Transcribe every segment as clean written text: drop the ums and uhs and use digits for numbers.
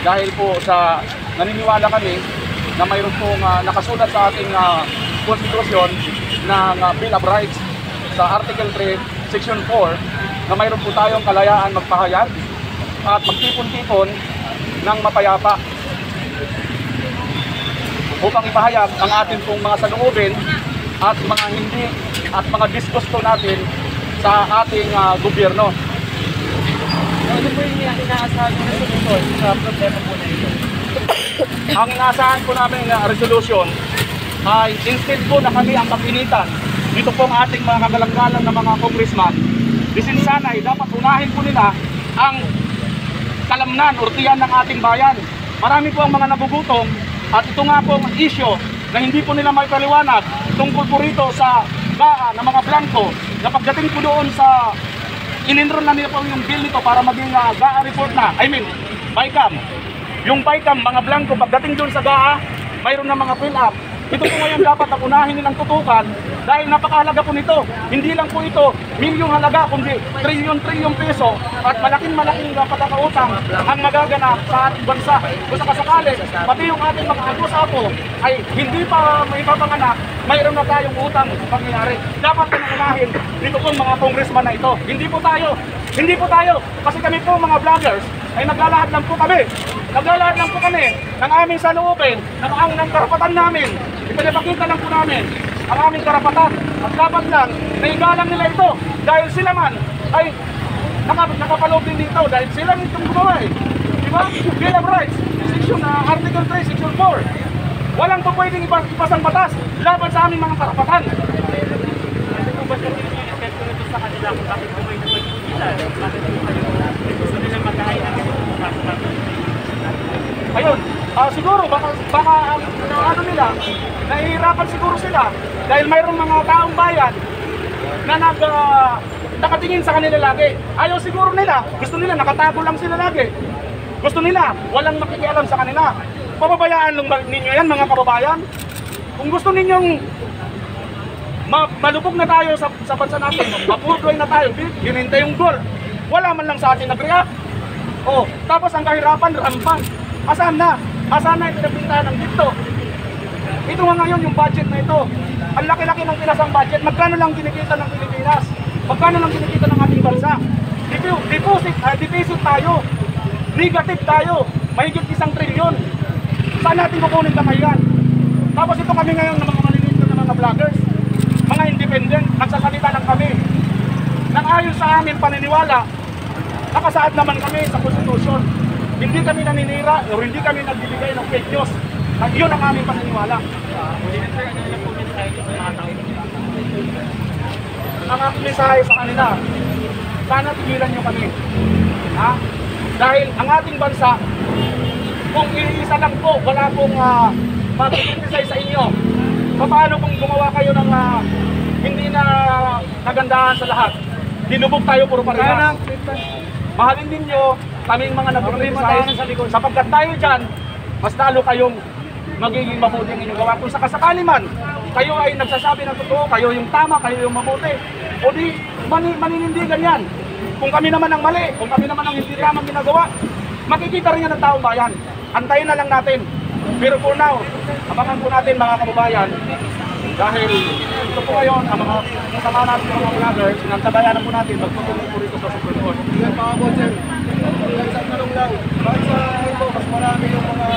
dahil po sa naniniwala kami na mayroon pong nakasulat sa ating konstitusyon ng Bill of Rights sa Article 3, Section 4 na mayroon po tayong kalayaan magpahayag at magtipon-tipon ng mapayapa upang ipahayag ang ating pong mga saloobin at mga hindi at mga disgusto natin sa ating gobyerno. Ano po yung inaasahan na solusyon sa problema po na ito? Ang inaasahan po namin na resolution ay instead po na kami ang magpilitan dito po ang ating mga kagalang-galang na mga congressman, bisin sana ay dapat unahin po nila ang kalamnan o tiyan ng ating bayan. Marami po ang mga nagugutom at ito nga po ang issue na hindi po nila may paliwanag tungkol po rito sa GAA ng mga blanco na pagdating po doon sa in-enroll na nila po yung bill nito para maging GAA report na, BICAM. Yung BICAM, mga blanco, pagdating doon sa GAA, mayroon na mga fill-up. Ito po ngayon dapat ang unahin nilang tutukan dahil napakahalaga po nito. Hindi lang po ito milyong halaga kundi trilyon peso at malaking pagkakautang ang magaganap sa ating bansa. Kung sakasakali, pati yung ating mga apo ay hindi pa may papanganak, mayroon na tayong utang pangyayari. Dapat na unahin dito po mga congressman na ito. Hindi po tayo. Kasi kami po mga vloggers ay naglalahad lang po kami. Naglalahad lang po kami ng aming saloobin, ng karapatan namin. Ipinapakita lang po namin ang aming karapatan at dapat lang naigalang nila ito dahil sila man ay nakapaloob din dito dahil sila itong gumawa Diba? Bill of Rights, Article 3, Section 4. Walang po pwedeng ipasang batas laban sa aming mga karapatan. Ano po ba sa epekto nito sa kanila kung bakit po may nagpagkita? Bakit po kayo gusto nilang magkahay ng ayun, siguro baka ano nila, nahihirapan siguro sila dahil mayroong mga taong bayan na nakatingin sa kanila lagi. Ayaw siguro nila, gusto nila nakatago lang sila lagi. Gusto nila walang makikialam sa kanila. Pababayaan lang ninyo yan mga kababayan. Kung gusto ninyong malubog na tayo sa bansa natin, mapurdoy na tayo, hinintay yung goal. Wala man lang sa atin nag-react. Tapos ang kahirapan, rampant. Asan na yung pinapintahan ng dito? Ito nga ngayon yung budget na ito. Ang laki-laki ng pinasang budget. Magkano lang kinikita ng Pilipinas? Magkano lang kinikita ng ating bansa? Deficit tayo. Negative tayo. Mahigit 1 trilyon. Saan natin kukunin kamay yan? Tapos ito kami ngayon ng mga maliliit na mga vloggers. Mga independent. Nagsasalita lang kami. Nang ayon sa amin paniniwala, nakasaad naman kami sa konstitusyon. Hindi kami naninira o hindi kami nagbibigay ng fake news. Yun ang aming paniniwala. Ang aking mensahe sa kanila, sana tigilan nyo kami. Dahil ang ating bansa, kung iisa lang po, wala pong mag-criticize sa inyo. Paano kung gumawa kayo ng hindi na nagandahan sa lahat? Dinubog tayo puro parehas. Mahalin ninyo kaming mga nag-criticize sapagkat tayo dyan, mas lalo kayong magiging mabuti ang inyong gawa. Kung sakasakali man, kayo ay nagsasabi ng totoo, kayo yung tama, kayo yung mabuti. O di, maninindigan yan. Kung kami naman ang mali, kung kami naman ang hindi tamang ginagawa, makikita rin yan ng taong bayan. Antayin na lang natin. Pero for now, abangan po natin mga kababayan. Dahil ito po ngayon, ang mga kasama natin mga vloggers, sinantabayanan po natin, magtutuloy po rito sa Supreme Court. Yan mga bossel, isang tanong lang, bakit sa ito, mas marami yung mga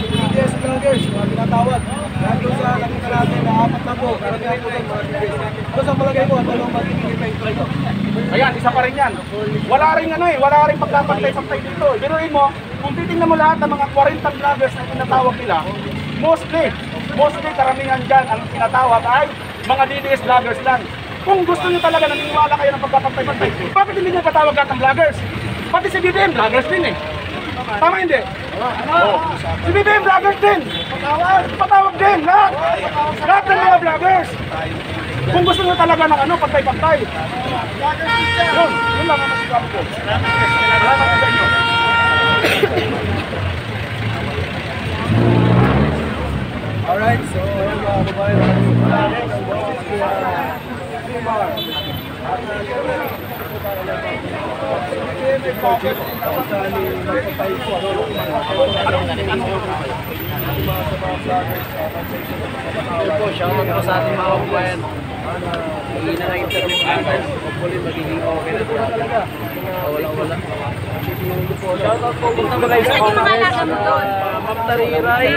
DBS vloggers, mga tinatawag. Dahil sa nakita natin na 4 na po, karamihan po yung mga DBS. Ano sa palagay mo, ano ang magiging epekto ito? Ayan, isa pa rin yan. Wala rin pagkapantay-pantay dito. Biruin mo, kung titingnan mo lahat ng mga 40 vloggers na tinatawag nila, mostly karamihan dyan ang tinatawag ay mga DDS vloggers lang. Kung gusto nyo talaga naniniwala kayo ng pagkapantay-pantay, bakit hindi nyo patawag lahat ng vloggers? Pati si BBM vloggers din Tama hindi? Si BBM vloggers din. Patawag din lahat. Lahat ng mga vloggers. Kung gusto nyo talaga ng pantay-pantay. Yun lang ang masasabi ko. Salamat sa inyo. Alright, so ayun mga kababayan, ang boses kaya Simar. sakali nagpapay po, Po, shoutout po sa ating mga kabayan. Hindi na interview natin. Hopefully, magiging okay na po. Wala. shoutout po. Punta mo guys sa Ma'am Tariray.